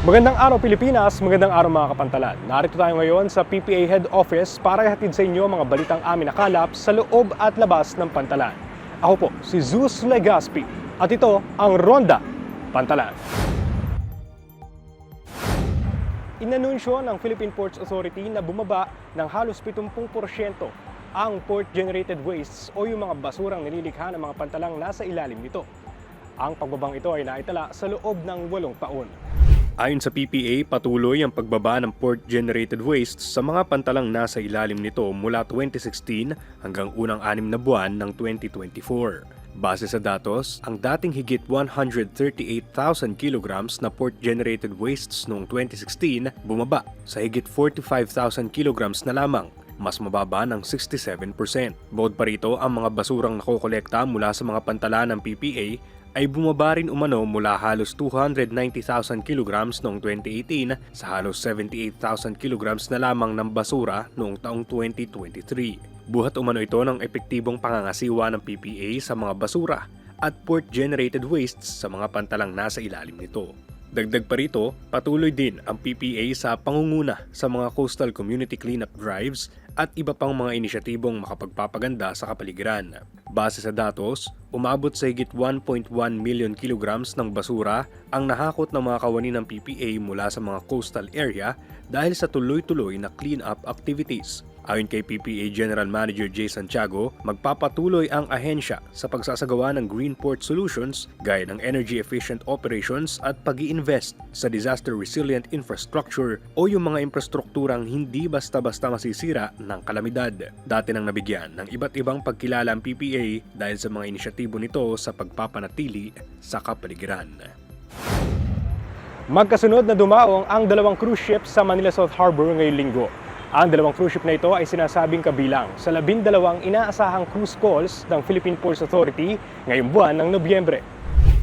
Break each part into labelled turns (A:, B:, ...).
A: Magandang araw Pilipinas, magandang araw mga kapantalan. Narito tayo ngayon sa PPA Head Office para ihatid sa inyo mga balitang amin nakalap sa loob at labas ng Pantalan. Ako po si Zeus Legaspi at ito ang Ronda Pantalan. Inanunsyo ng Philippine Ports Authority na bumaba ng halos 70% ang port-generated wastes o yung mga basurang nililikha ng mga pantalang nasa ilalim nito. Ang pagbabang ito ay naitala sa loob ng 8 taon. Ayon sa PPA, patuloy ang pagbaba ng port-generated wastes sa mga pantalang nasa ilalim nito mula 2016 hanggang unang 6 na buwan ng 2024. Base sa datos, ang dating higit 138,000 kilograms na port-generated wastes noong 2016 bumaba sa higit 45,000 kilograms na lamang, mas mababa ng 67%. Bukod pa rito, ang mga basurang nakokolekta mula sa mga pantalan ng PPA ay bumaba rin umano mula halos 290,000 kilograms noong 2018 sa halos 78,000 kilograms na lamang ng basura noong taong 2023. Buhat umano ito ng epektibong pangangasiwa ng PPA sa mga basura at port-generated wastes sa mga pantalang nasa ilalim nito. Dagdag pa rito, patuloy din ang PPA sa pangunguna sa mga coastal community cleanup drives at iba pang mga inisyatibong makapagpapaganda sa kapaligiran. Base sa datos, umabot sa higit 1.1 million kilograms ng basura ang nahakot ng mga kawani ng PPA mula sa mga coastal area dahil sa tuloy-tuloy na clean-up activities. Ayon kay PPA General Manager Jay Santiago, magpapatuloy ang ahensya sa pagsasagawa ng Green Port Solutions gaya ng energy-efficient operations at pag-i-invest sa disaster-resilient infrastructure o yung mga infrastrukturang hindi basta-basta masisira ng kalamidad. Dati nang nabigyan ng iba't ibang pagkilala ang PPA dahil sa mga inisyatibo nito sa pagpapanatili sa kapaligiran. Magkasunod na dumaong ang 2 cruise ships sa Manila South Harbor ngayong linggo. Ang 2 cruise ship na ito ay sinasabing kabilang sa 12 inaasahang cruise calls ng Philippine Ports Authority ngayong buwan ng Nobyembre.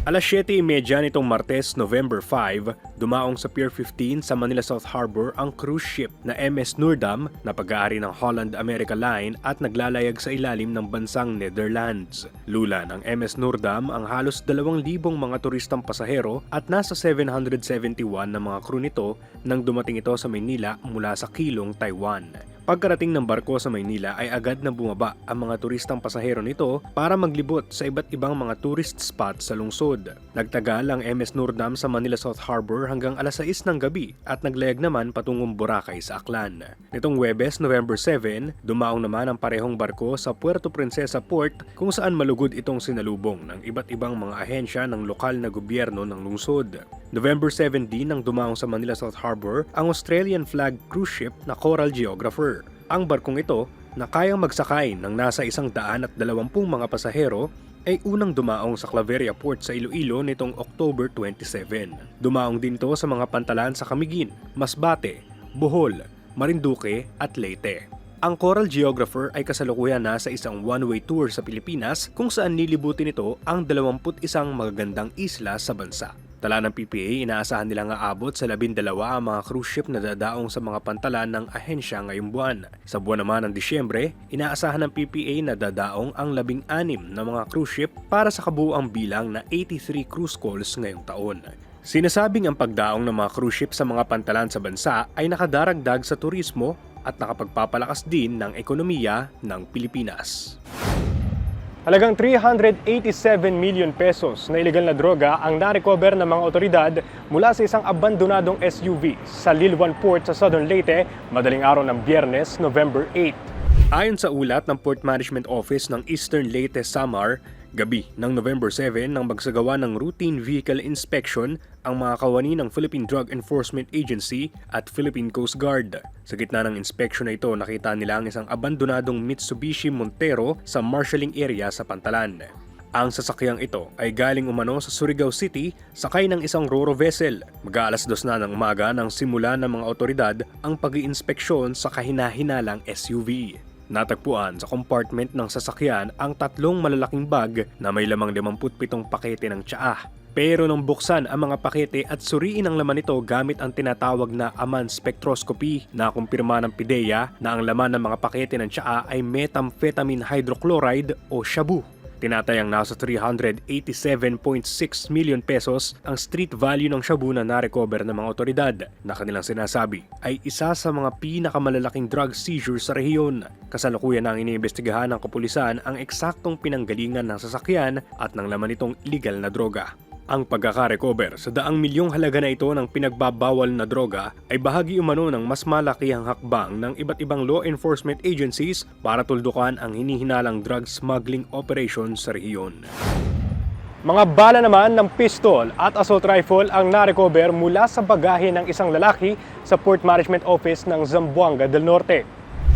A: Alas 7:30 nitong Martes, November 5, dumaong sa Pier 15 sa Manila South Harbor ang cruise ship na MS Noordam na pag-aari ng Holland America Line at naglalayag sa ilalim ng bansang Netherlands. Lula ng MS Noordam ang halos 2,000 mga turistang pasahero at nasa 771 na mga crew nito nang dumating ito sa Maynila mula sa Keelung, Taiwan. Pagkarating ng barko sa Maynila ay agad na bumaba ang mga turistang pasahero nito para maglibot sa iba't ibang mga tourist spot sa lungsod. Nagtagal ang MS Noordam sa Manila South Harbor hanggang alas 6 ng gabi at naglayag naman patungong Boracay sa Aklan. Nitong Huwebes, November 7, dumaong naman ang parehong barko sa Puerto Princesa Port kung saan malugod itong sinalubong ng iba't ibang mga ahensya ng lokal na gobyerno ng lungsod. November 7 din nang dumaong sa Manila South Harbor ang Australian flag cruise ship na Coral Geographer. Ang barkong ito na kayang magsakay ng nasa 120 mga pasahero ay unang dumaong sa Claveria Port sa Iloilo nitong October 27. Dumaong din ito sa mga pantalan sa Camiguin, Masbate, Bohol, Marinduque at Leyte. Ang Coral Geographer ay kasalukuyan na sa isang one-way tour sa Pilipinas kung saan nilibutin ito ang 21 magagandang isla sa bansa. Tala ng PPA, inaasahan nilang aabot sa 12 ang mga cruise ship na dadaong sa mga pantalan ng ahensya ngayong buwan. Sa buwan naman ng Disyembre, inaasahan ng PPA na dadaong ang 16 na mga cruise ship para sa kabuuang bilang na 83 cruise calls ngayong taon. Sinasabing ang pagdaong ng mga cruise ship sa mga pantalan sa bansa ay nakadaragdag sa turismo at nakapagpapalakas din ng ekonomiya ng Pilipinas. Halagang 387 million pesos na illegal na droga ang na-recover ng mga otoridad mula sa isang abandonadong SUV sa Lilwan Port sa Southern Leyte madaling araw ng Biyernes, November 8. Ayon sa ulat ng Port Management Office ng Eastern Leyte Samar, gabi ng November 7 nang magsagawa ng routine vehicle inspection ang mga kawani ng Philippine Drug Enforcement Agency at Philippine Coast Guard. Sa gitna ng inspection na ito, nakita nila ang isang abandonadong Mitsubishi Montero sa marshalling area sa Pantalan. Ang sasakyang ito ay galing umano sa Surigao City sakay ng isang Roro vessel. Mag-aalas 2 na ng umaga nang simula ng mga otoridad ang pag-iinspeksyon sa kahina-hinalang SUV. Natagpuan sa compartment ng sasakyan ang 3 malalaking bag na may lamang 57 pakete ng tsaa. Pero nang buksan ang mga pakete at suriin ang laman nito gamit ang tinatawag na Aman spectroscopy, nakumpirma ng PIDEA na ang laman ng mga pakete ng tsaa ay methamphetamine hydrochloride o shabu. Tinatayang nasa 387.6 million pesos ang street value ng shabu na na-recover ng mga otoridad na kanilang sinasabi ay isa sa mga pinakamalalaking drug seizure sa rehiyon. Kasalukuyan ang iniimbestigahan ng kapulisan ang eksaktong pinanggalingan ng sasakyan at ng laman nitong illegal na droga. Ang pagkaka-recover sa daang milyong halaga na ito ng pinagbabawal na droga ay bahagi umano ng mas malakihang hakbang ng iba't ibang law enforcement agencies para tuldukan ang hinihinalang drug smuggling operation sa rehiyon. Mga bala naman ng pistol at assault rifle ang na-recover mula sa bagahe ng isang lalaki sa Port Management Office ng Zamboanga del Norte.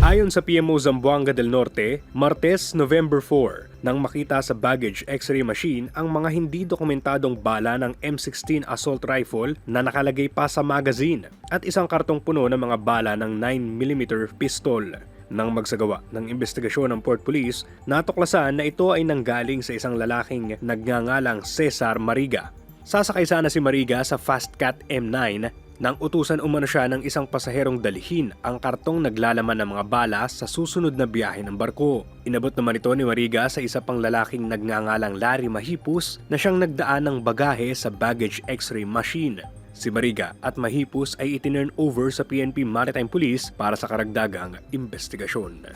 A: Ayon sa PMO Zamboanga del Norte, Martes, November 4, nang makita sa baggage x-ray machine ang mga hindi dokumentadong bala ng M16 assault rifle na nakalagay pa sa magazine at isang kartong puno ng mga bala ng 9mm pistol. Nang magsagawa ng investigasyon ng Port Police, natuklasan na ito ay nanggaling sa isang lalaking nagngangalang Cesar Mariga. Sasakay sana si Mariga sa Fastcat M9 nang utusan umano siya ng isang pasaherong dalhin ang kartong naglalaman ng mga bala sa susunod na biyahe ng barko. Inabot naman ito ni Mariga sa isa pang lalaking nagngangalang Larry Mahipus na siyang nagdaan ng bagahe sa baggage x-ray machine. Si Mariga at Mahipus ay itinurn over sa PNP Maritime Police para sa karagdagang investigasyon.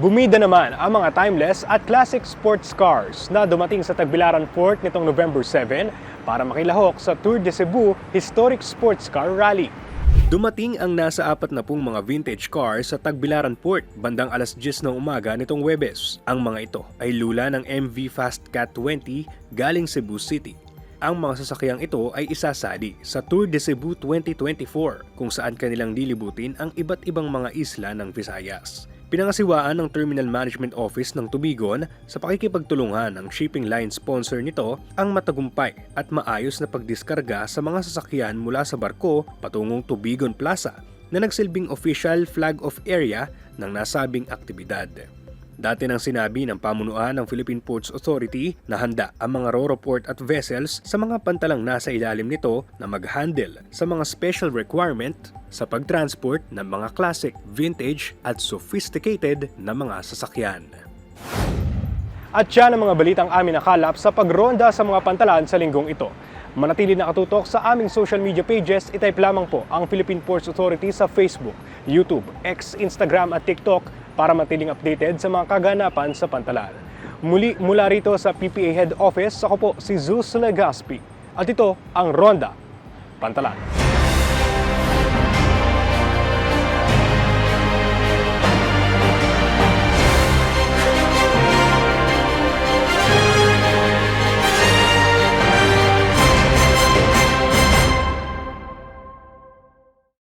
A: Bumida naman ang mga timeless at classic sports cars na dumating sa Tagbilaran Port nitong November 7 para makilahok sa Tour de Cebu Historic Sports Car Rally. Dumating ang nasa 40 mga vintage cars sa Tagbilaran Port bandang alas 10 ng umaga nitong Huwebes. Ang mga ito ay lula ng MV Fastcat 20 galing Cebu City. Ang mga sasakyang ito ay isasali sa Tour de Cebu 2024 kung saan kanilang lilibutin ang iba't ibang mga isla ng Visayas. Pinangasiwaan ng Terminal Management Office ng Tubigon sa pakikipagtulungan ng shipping line sponsor nito ang matagumpay at maayos na pagdiskarga sa mga sasakyan mula sa barko patungong Tubigon Plaza na nagsilbing official flag of area ng nasabing aktibidad. Dati nang sinabi ng pamunuan ng Philippine Ports Authority na handa ang mga ro-ro port at vessels sa mga pantalang nasa ilalim nito na mag-handle sa mga special requirement sa pagtransport ng mga classic, vintage at sophisticated na mga sasakyan. At yan ang mga balitang amin nakalap sa pagronda sa mga pantalan sa linggong ito. Manatili nakatutok sa aming social media pages, itype lamang po ang Philippine Ports Authority sa Facebook, YouTube, X, Instagram at TikTok para matiling updated sa mga kaganapan sa pantalan. Muli mula rito sa PPA Head Office, ako po si Zeus Legaspi at ito ang Ronda Pantalan.